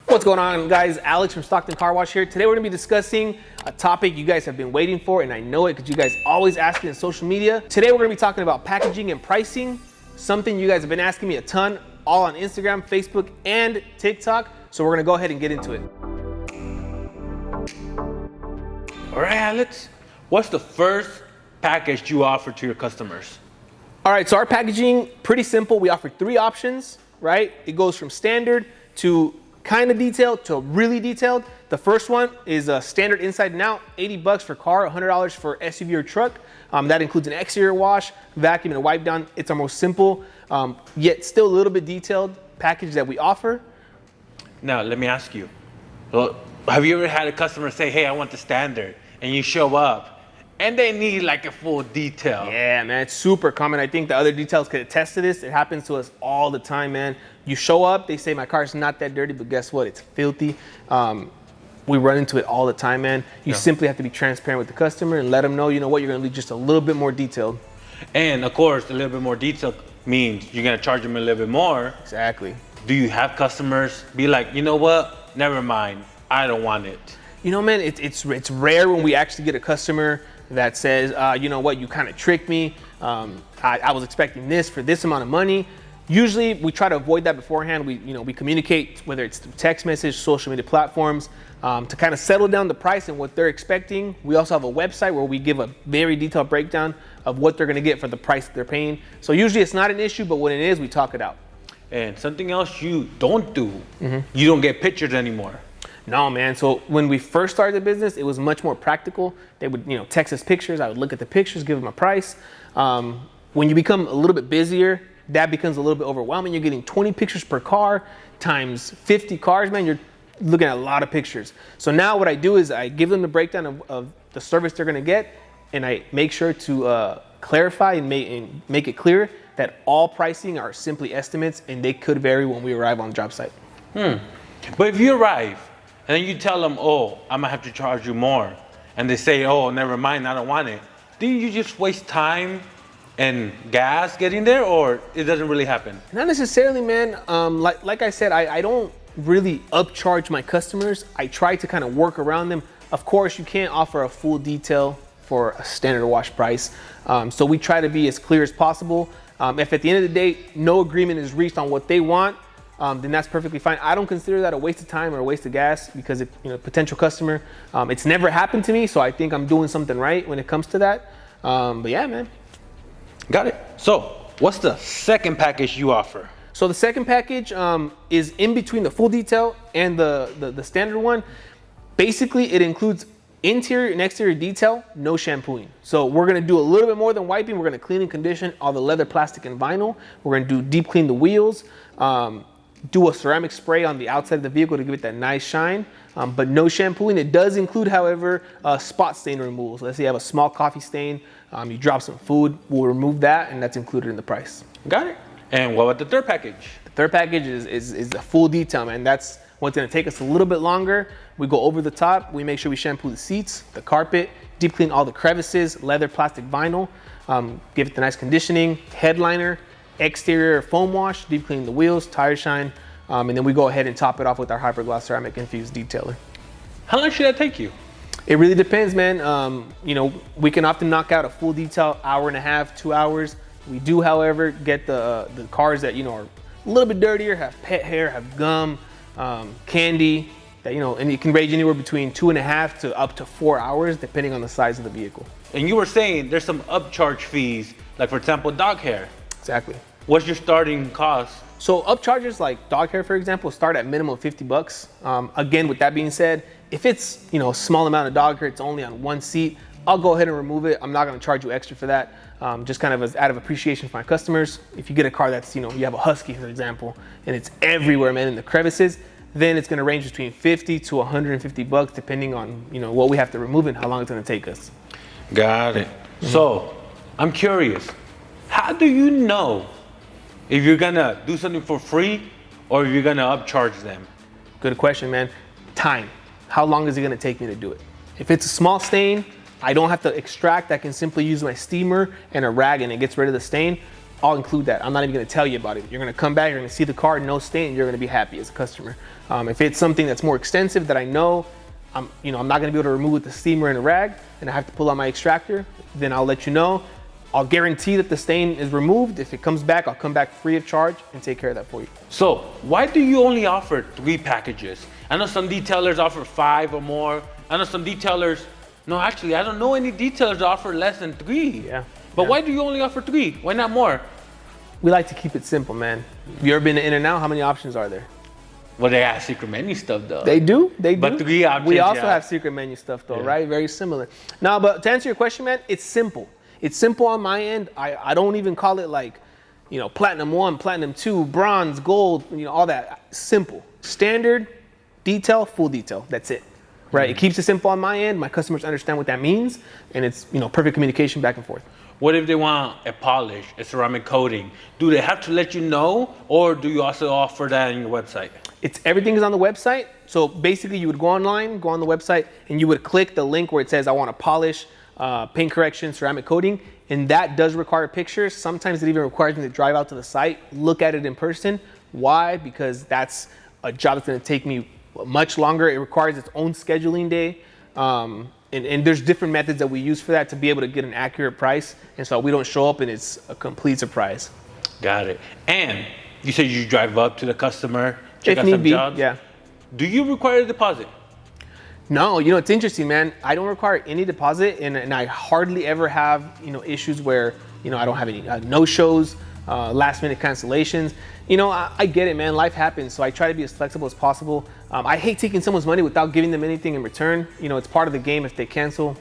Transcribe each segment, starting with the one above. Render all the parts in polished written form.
What's going on, guys? Alex from Stockton Car Wash here. Today we're going to be discussing a topic you guys have been waiting for, and I know it because you guys always ask me on social media. Today we're going to be talking about packaging and pricing, something you guys have been asking me a ton, all on Instagram, Facebook, and TikTok. So we're going to go ahead and get into it. All right, Alex, what's the first package you offer to your customers? All right, so our packaging, pretty simple. We offer 3 options, right? It goes from standard to kind of detailed to really detailed. The first one is a standard inside and out, $80 for car, $100 for SUV or truck. That includes an exterior wash, vacuum, and a wipe down. It's our most simple, yet still a little bit detailed package that we offer. Now, let me ask you, have you ever had a customer say, hey, I want the standard, and you show up and they need like a full detail? Yeah, man, it's super common. I think the other details could attest to this. It happens to us all the time, man. You show up, they say my car's not that dirty, but guess what? It's filthy. We run into it all the time, man. You simply have to be transparent with the customer and let them know, you know what, you're gonna be just a little bit more detailed. And of course, a little bit more detailed means you're gonna charge them a little bit more. Exactly. Do you have customers be like, you know what, never mind, I don't want it? You know, man, it's rare when we actually get a customer that says, you know what, you kind of tricked me. I was expecting this for this amount of money. Usually we try to avoid that beforehand. We communicate, whether it's through text message, social media platforms, to kind of settle down the price and what they're expecting. We also have a website where we give a very detailed breakdown of what they're gonna get for the price that they're paying. So usually it's not an issue, but when it is, we talk it out. And something else you don't do, you don't get pictures anymore. No, man. So when we first started the business, it was much more practical. They would, text us pictures. I would look at the pictures, give them a price. When you become a little bit busier, that becomes a little bit overwhelming. You're getting 20 pictures per car times 50 cars, man. You're looking at a lot of pictures. So now what I do is I give them the breakdown of the service they're gonna get, and I make sure to clarify and make it clear that all pricing are simply estimates, and they could vary when we arrive on the job site. But if you arrive and then you tell them, oh, I'm gonna have to charge you more, and they say, oh, never mind, I don't want it, do you just waste time and gas getting there, or it doesn't really happen? Not necessarily, man. Like I said, I don't really upcharge my customers. I try to kind of work around them. Of course, you can't offer a full detail for a standard wash price. So we try to be as clear as possible. If at the end of the day, no agreement is reached on what they want, then that's perfectly fine. I don't consider that a waste of time or a waste of gas because potential customer, it's never happened to me. So I think I'm doing something right when it comes to that. But yeah, man. Got it. So what's the second package you offer? So the second package is in between the full detail and the standard one. Basically, it includes interior and exterior detail, no shampooing. So we're gonna do a little bit more than wiping. We're gonna clean and condition all the leather, plastic, and vinyl. We're gonna do deep clean the wheels, do a ceramic spray on the outside of the vehicle to give it that nice shine, but no shampooing. It does include, however, spot stain removal. So let's say you have a small coffee stain, you drop some food, we'll remove that, and that's included in the price. Got it. And what about the third package? The third package is a full detail, man. That's what's gonna take us a little bit longer. We go over the top. We make sure we shampoo the seats, the carpet, deep clean all the crevices, leather, plastic, vinyl, give it the nice conditioning, headliner, exterior foam wash, deep clean the wheels, tire shine, and then we go ahead and top it off with our hypergloss ceramic infused detailer. How long should that take you? It really depends, man. We can often knock out a full detail, hour and a half, 2 hours. We do, however, get the cars that are a little bit dirtier, have pet hair, have gum, candy, that and it can range anywhere between 2.5 to up to 4 hours, depending on the size of the vehicle. And you were saying there's some upcharge fees, like for example, dog hair. Exactly. What's your starting cost? So upcharges like dog hair, for example, start at minimum of $50. Again, with that being said, if it's a small amount of dog hair, it's only on one seat, I'll go ahead and remove it. I'm not going to charge you extra for that. Just kind of out of appreciation for my customers. If you get a car that's you have a Husky, for example, and it's everywhere, man, in the crevices, then it's going to range between $50 to $150, depending on what we have to remove and how long it's going to take us. Got it. So I'm curious, how do you know if you're gonna do something for free or if you're gonna upcharge them? Good question, man. Time. How long is it gonna take me to do it? If it's a small stain, I don't have to extract. I can simply use my steamer and a rag and it gets rid of the stain. I'll include that. I'm not even gonna tell you about it. You're gonna come back, you're gonna see the car, no stain, you're gonna be happy as a customer. If it's something that's more extensive that I know I'm not gonna be able to remove with the steamer and a rag, and I have to pull out my extractor, then I'll let you know. I'll guarantee that the stain is removed. If it comes back, I'll come back free of charge and take care of that for you. So why do you only offer 3 packages? I know some detailers offer 5 or more. I know some detailers, no, actually, I don't know any detailers that offer less than 3. Yeah. But why do you only offer 3? Why not more? We like to keep it simple, man. Have you ever been to In-N-Out? How many options are there? Well, they have secret menu stuff though. They do. But 3 options, we also have secret menu stuff though, right? Very similar. Now, but to answer your question, man, it's simple. It's simple on my end. I don't even call it like, platinum 1, platinum 2, bronze, gold, all that. Simple. Standard, detail, full detail. That's it. Right? It keeps it simple on my end. My customers understand what that means, and it's, perfect communication back and forth. What if they want a polish, a ceramic coating? Do they have to let you know, or do you also offer that on your website? Everything is on the website. So basically you would go online, go on the website, and you would click the link where it says, I want to polish, paint correction, ceramic coating, and that does require pictures. Sometimes it even requires me to drive out to the site, look at it in person. Why? Because that's a job that's going to take me much longer. It requires its own scheduling day. And there's different methods that we use for that to be able to get an accurate price. And so we don't show up and it's a complete surprise. Got it. And you said you drive up to the customer, check if out need some be, jobs. yeah. Do you require a deposit? No, it's interesting, man. I don't require any deposit, and I hardly ever have, issues where, I don't have any no-shows, last minute cancellations. I get it, man. Life happens. So I try to be as flexible as possible. I hate taking someone's money without giving them anything in return. It's part of the game. If they cancel,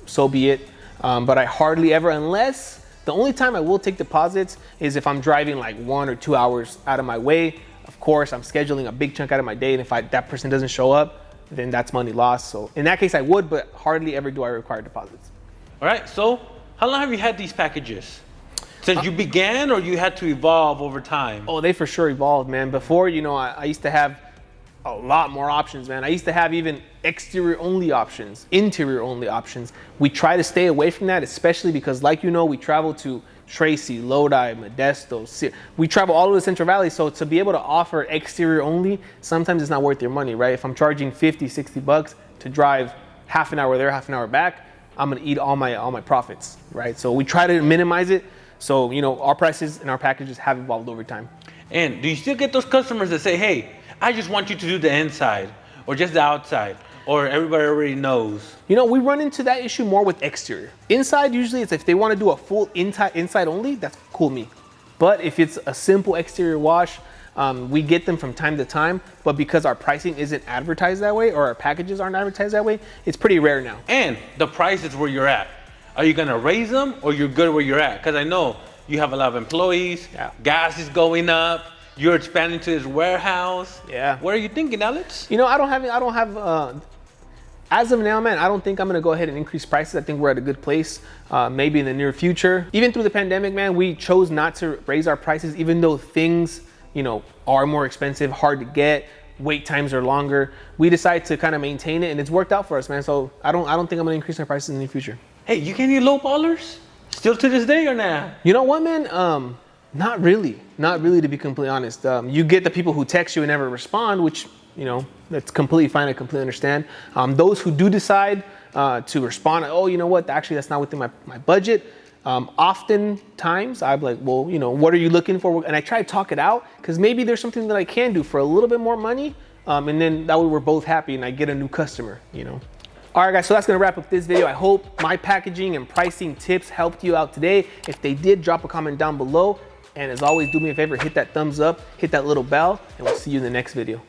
so be it. But I hardly ever, unless the only time I will take deposits is if I'm driving like 1 or 2 hours out of my way. Of course, I'm scheduling a big chunk out of my day. And if that person doesn't show up, then that's money lost. So in that case, I would, but hardly ever do I require deposits. All right. So how long have you had these packages? Since you began, or you had to evolve over time? Oh, they for sure evolved, man. Before, I used to have a lot more options, man. I used to have even exterior only options, interior only options. We try to stay away from that, especially because, like we travel to Tracy, Lodi, Modesto. We travel all over the Central Valley. So to be able to offer exterior only, sometimes it's not worth your money, right? If I'm charging $50-$60 to drive half an hour there, half an hour back, I'm gonna eat all my profits, right? So we try to minimize it. So, our prices and our packages have evolved over time. And do you still get those customers that say, hey, I just want you to do the inside or just the outside, or everybody already knows? We run into that issue more with exterior. Inside, usually it's if they want to do a full inside only, that's cool me. But if it's a simple exterior wash, we get them from time to time, but because our pricing isn't advertised that way or our packages aren't advertised that way, it's pretty rare now. And the price is where you're at. Are you gonna raise them, or you're good where you're at? Because I know you have a lot of employees, gas is going up, you're expanding to this warehouse. Yeah. What are you thinking, Alex? I don't have, as of now, man, I don't think I'm gonna go ahead and increase prices. I think we're at a good place, maybe in the near future. Even through the pandemic, man, we chose not to raise our prices, even though things, are more expensive, hard to get, wait times are longer. We decided to kind of maintain it, and it's worked out for us, man. So I don't think I'm gonna increase my prices in the future. Hey, you get any lowballers? Still to this day or not? You know what, man? Not really, to be completely honest. You get the people who text you and never respond, which, that's completely fine. I completely understand. Those who do decide to respond, oh, you know what? Actually, that's not within my budget. Oftentimes, I'm like, well, what are you looking for? And I try to talk it out because maybe there's something that I can do for a little bit more money. And then that way we're both happy and I get a new customer, All right, guys, so that's going to wrap up this video. I hope my packaging and pricing tips helped you out today. If they did, drop a comment down below. And as always, do me a favor, hit that thumbs up, hit that little bell, and we'll see you in the next video.